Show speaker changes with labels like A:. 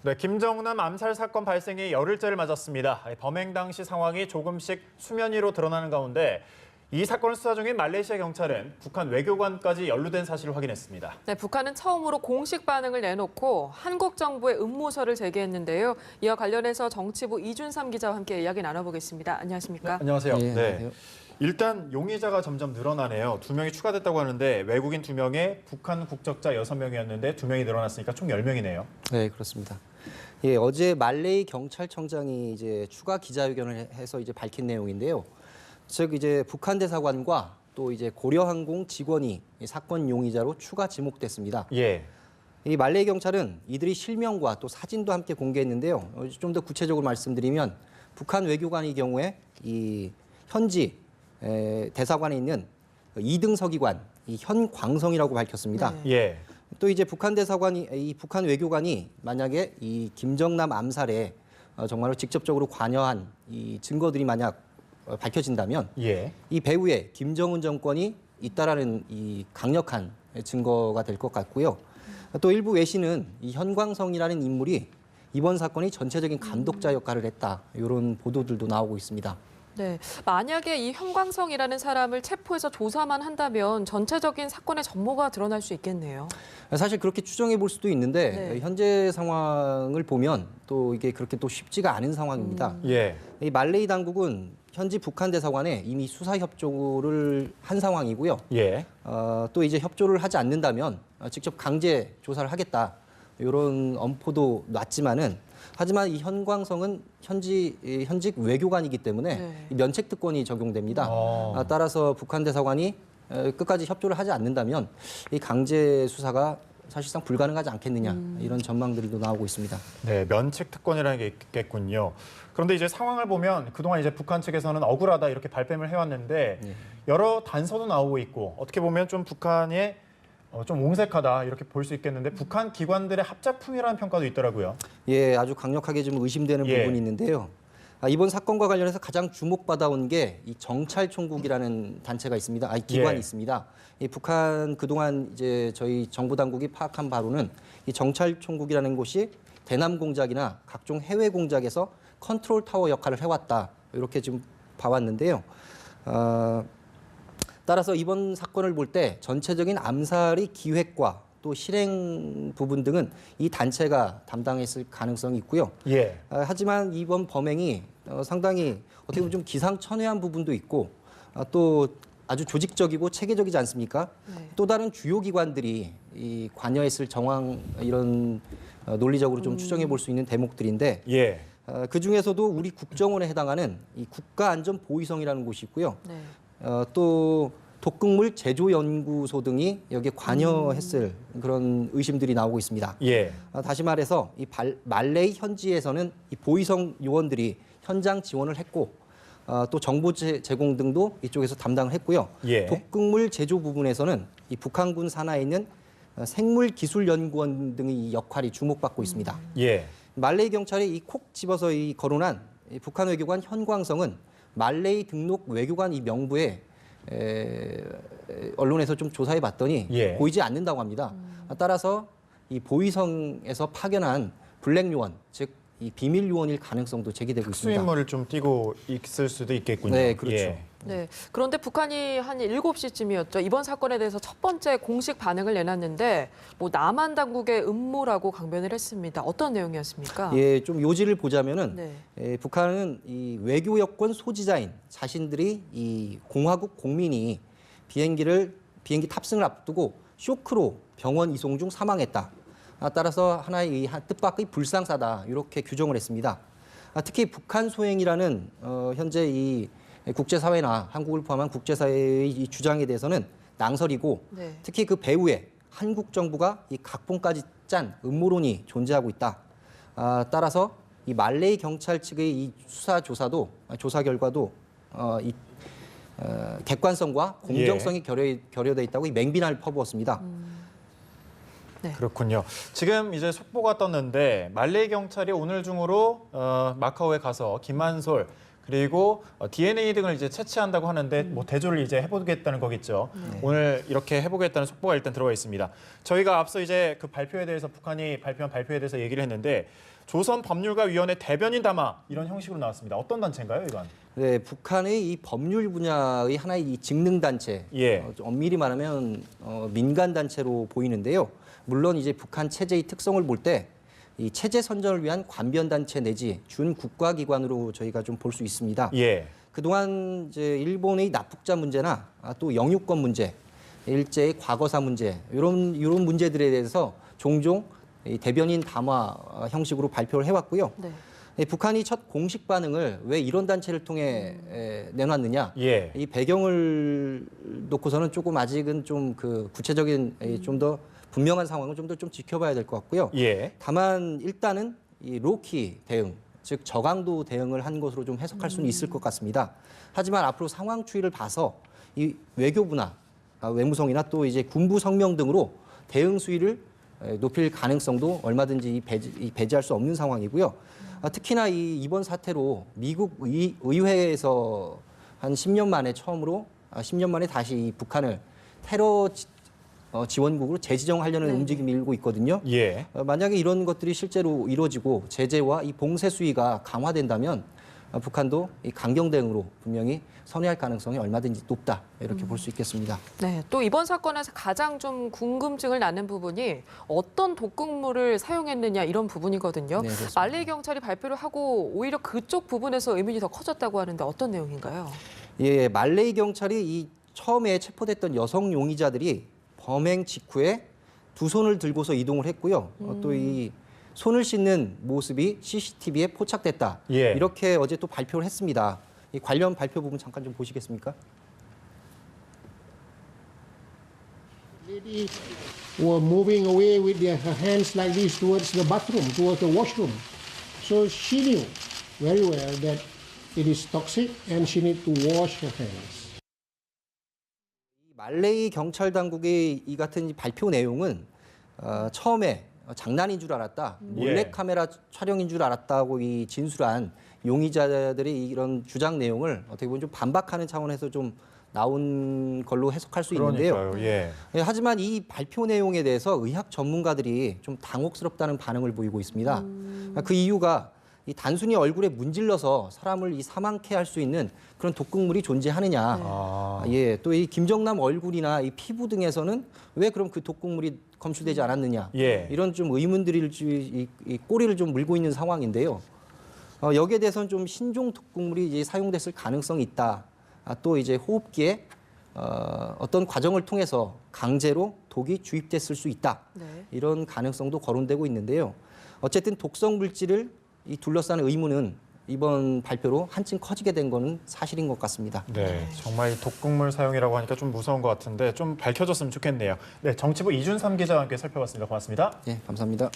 A: 네, 김정남 암살 사건 발생이 열흘째를 맞았습니다. 범행 당시 상황이 조금씩 수면 위로 드러나는 가운데 이 사건을 수사 중인 말레이시아 경찰은 북한 외교관까지 연루된 사실을 확인했습니다.
B: 네, 북한은 처음으로 공식 반응을 내놓고 한국 정부의 음모설을 제기했는데요. 이와 관련해서 정치부 이준삼 기자와 함께 이야기 나눠보겠습니다. 안녕하십니까?
A: 네, 안녕하세요.
C: 네, 안녕하세요.
A: 일단 용의자가 점점 늘어나네요. 2명이 추가됐다고 하는데 외국인 2명에 북한 국적자 6명이었는데 2명이 늘어났으니까 총 10명이네요.
C: 네, 그렇습니다. 예, 어제 말레이 경찰청장이 이제 추가 기자회견을 해서 이제 밝힌 내용인데요. 즉 이제 북한 대사관과 또 이제 고려항공 직원이 이 사건 용의자로 추가 지목됐습니다.
A: 예.
C: 이 말레이 경찰은 이들이 실명과 또 사진도 함께 공개했는데요. 좀 더 구체적으로 말씀드리면 북한 외교관의 경우에 이 현지 대사관에 있는 2등 서기관 이 현광성이라고 밝혔습니다.
B: 네.
A: 예.
C: 또 이제 북한 대사관이 이 북한 외교관이 만약에 이 김정남 암살에 정말로 직접적으로 관여한 이 증거들이 만약 밝혀진다면
A: 예.
C: 이 배후에 김정은 정권이 있다라는 이 강력한 증거가 될 것 같고요. 또 일부 외신은 이 현광성이라는 인물이 이번 사건의 전체적인 감독자 역할을 했다. 이런 보도들도 나오고 있습니다.
B: 네, 만약에 이 현광성이라는 사람을 체포해서 조사만 한다면 전체적인 사건의 전모가 드러날 수 있겠네요.
C: 사실 그렇게 추정해 볼 수도 있는데
B: 네.
C: 현재 상황을 보면 또 이게 그렇게 또 쉽지가 않은 상황입니다.
A: 예.
C: 이 말레이 당국은 현지 북한 대사관에 이미 수사 협조를 한 상황이고요.
A: 예.
C: 또 이제 협조를 하지 않는다면 직접 강제 조사를 하겠다. 이런 엄포도 놨지만은 하지만 이 현광성은 현직 외교관이기 때문에
B: 네.
C: 이 면책 특권이 적용됩니다. 따라서 북한 대사관이 끝까지 협조를 하지 않는다면 이 강제 수사가 사실상 불가능하지 않겠느냐 이런 전망들이 또 나오고 있습니다.
A: 네, 면책 특권이라는 게 있겠군요. 그런데 이제 상황을 보면 그동안 이제 북한 측에서는 억울하다 이렇게 발뺌을 해왔는데 여러 단서도 나오고 있고 어떻게 보면 좀 북한의 좀 옹색하다 이렇게 볼 수 있겠는데 북한 기관들의 합작품이라는 평가도 있더라고요.
C: 예, 아주 강력하게 좀 의심되는
A: 예.
C: 부분이 있는데요. 이번 사건과 관련해서 가장 주목받아온 게 이 정찰총국이라는 단체가 있습니다. 기관이
A: 예.
C: 있습니다. 이 북한 그동안 이제 저희 정부 당국이 파악한 바로는 이 정찰총국이라는 곳이 대남 공작이나 각종 해외 공작에서 컨트롤 타워 역할을 해왔다. 이렇게 지금 봐왔는데요. 따라서 이번 사건을 볼 때 전체적인 암살의 기획과 또 실행 부분 등은 이 단체가 담당했을 가능성이 있고요.
A: 예.
C: 하지만 이번 범행이 상당히 어떻게 보면 좀 기상천외한 부분도 있고 또 아주 조직적이고 체계적이지 않습니까?
B: 네.
C: 또 다른 주요 기관들이 이 관여했을 정황 이런 논리적으로 좀 추정해 볼 수 있는 대목들인데
A: 예.
C: 그 중에서도 우리 국정원에 해당하는 이 국가안전보위성이라는 곳이 있고요.
B: 네.
C: 또 독극물 제조연구소 등이 여기에 관여했을 그런 의심들이 나오고 있습니다.
A: 예.
C: 다시 말해서 이 말레이 현지에서는 이 보위성 요원들이 현장 지원을 했고 또 정보 제공 등도 이쪽에서 담당을 했고요.
A: 예.
C: 독극물 제조 부분에서는 이 북한군 산하에 있는 생물기술연구원 등의 이 역할이 주목받고 있습니다.
A: 예.
C: 말레이 경찰이 이 콕 집어서 이 거론한 이 북한 외교관 현광성은 말레이 등록 외교관 이 명부에 언론에서 좀 조사해 봤더니
A: 예.
C: 보이지 않는다고 합니다. 따라서 이 보위성에서 파견한 블랙 요원, 즉 이 비밀 요원일 가능성도 제기되고 있습니다.
A: 수인물을 좀 띄고 있을 수도 있겠군요.
C: 네, 그렇죠.
A: 예.
B: 네. 그런데 북한이 한 7시쯤이었죠. 이번 사건에 대해서 첫 번째 공식 반응을 내놨는데 뭐 남한 당국의 음모라고 강변을 했습니다. 어떤 내용이었습니까?
C: 예, 좀 요지를 보자면은
B: 네.
C: 북한은 이 외교 여권 소지자인 자신들이 이 공화국 국민이 비행기 탑승을 앞두고 쇼크로 병원 이송 중 사망했다. 따라서 하나의 이 뜻밖의 불상사다 이렇게 규정을 했습니다. 특히 북한 소행이라는 현재 이 국제사회나 한국을 포함한 국제사회의 이 주장에 대해서는 낭설이고
B: 네.
C: 특히 그 배후에 한국 정부가 이 각본까지 짠 음모론이 존재하고 있다. 따라서 이 말레이 경찰 측의 이 조사 결과도 객관성과 공정성이 결여돼 있다고 이 맹비난을 퍼부었습니다.
B: 네.
A: 그렇군요. 지금 이제 속보가 떴는데 말레이 경찰이 오늘 중으로 마카오에 가서 김한솔 그리고 DNA 등을 이제 채취한다고 하는데 뭐 대조를 이제 해보겠다는 거겠죠. 오늘 이렇게 해보겠다는 속보가 일단 들어와 있습니다. 저희가 앞서 이제 그 발표에 대해서 북한이 발표한 발표에 대해서 얘기를 했는데 조선법률가위원회 대변인 담화 이런 형식으로 나왔습니다. 어떤 단체인가요, 이건?
C: 네, 북한의 이 법률 분야의 하나의 이 직능 단체,
A: 예.
C: 좀 엄밀히 말하면 민간 단체로 보이는데요. 물론 이제 북한 체제의 특성을 볼 때 이 체제 선전을 위한 관변 단체 내지 준 국가기관으로 저희가 좀 볼 수 있습니다.
A: 예.
C: 그동안 이제 일본의 납북자 문제나 또 영유권 문제, 일제의 과거사 문제 이런 문제들에 대해서 종종 이 대변인 담화 형식으로 발표를 해왔고요.
B: 네.
C: 북한이 첫 공식 반응을 왜 이런 단체를 통해 내놨느냐?
A: 예.
C: 이 배경을 놓고서는 조금 아직은 좀 그 구체적인 좀 더 분명한 상황을 좀 더 좀 지켜봐야 될 것 같고요.
A: 예.
C: 다만 일단은 이 로키 대응, 즉 저강도 대응을 한 것으로 좀 해석할 수는 있을 것 같습니다. 하지만 앞으로 상황 추이를 봐서 이 외교부나 외무성이나 또 이제 군부 성명 등으로 대응 수위를 높일 가능성도 얼마든지 배제할 수 없는 상황이고요. 특히나 이번 사태로 미국 의회에서 한 10년 만에 처음으로 10년 만에 다시 이 북한을 테러 지원국으로 재지정하려는 움직임이 일고 있거든요.
A: 예.
C: 만약에 이런 것들이 실제로 이루어지고 제재와 이 봉쇄 수위가 강화된다면 북한도 이 강경 대응으로 분명히 선회할 가능성이 얼마든지 높다 이렇게 볼 수 있겠습니다.
B: 네, 또 이번 사건에서 가장 좀 궁금증을 낳는 부분이 어떤 독극물을 사용했느냐 이런 부분이거든요.
C: 네, 그렇습니다.
B: 말레이 경찰이 발표를 하고 오히려 그쪽 부분에서 의문이 더 커졌다고 하는데 어떤 내용인가요?
C: 예, 말레이 경찰이 이 처음에 체포됐던 여성 용의자들이 범행 직후에 두 손을 들고서 이동을 했고요. 또 이 손을 씻는 모습이 CCTV에 포착됐다.
A: 예.
C: 이렇게 어제 또 발표를 했습니다. 이 관련 발표 부분 잠깐 좀 보시겠습니까?
D: Lady were moving away with her hands like this towards the bathroom, towards the washroom. So she knew very well that it is toxic and she need to wash her hands.
C: 말레이 경찰 당국의 이 같은 발표 내용은 처음에 장난인 줄 알았다, 몰래카메라 촬영인 줄 알았다고 이 진술한 용의자들의 이런 주장 내용을 어떻게 보면 좀 반박하는 차원에서 좀 나온 걸로 해석할 수 있는데요.
A: 그러니까요. 예.
C: 하지만 이 발표 내용에 대해서 의학 전문가들이 좀 당혹스럽다는 반응을 보이고 있습니다. 그 이유가 이 단순히 얼굴에 문질러서 사람을 이 사망케 할 수 있는 그런 독극물이 존재하느냐. 예, 또 이 김정남 얼굴이나 이 피부 등에서는 왜 그럼 그 독극물이 검출되지 않았느냐.
A: 예.
C: 이런 좀 의문들이 이 꼬리를 좀 물고 있는 상황인데요. 여기에 대해서는 좀 신종 독극물이 이제 사용됐을 가능성이 있다. 또 이제 호흡기에 어떤 과정을 통해서 강제로 독이 주입됐을 수 있다.
B: 네.
C: 이런 가능성도 거론되고 있는데요. 어쨌든 독성 물질을 이 둘러싸는 의문은 이번 발표로 한층 커지게 된 거는 사실인 것 같습니다.
A: 네, 정말 독극물 사용이라고 하니까 좀 무서운 것 같은데 좀 밝혀졌으면 좋겠네요. 네, 정치부 이준삼 기자와 함께 살펴봤습니다. 고맙습니다.
C: 네, 감사합니다.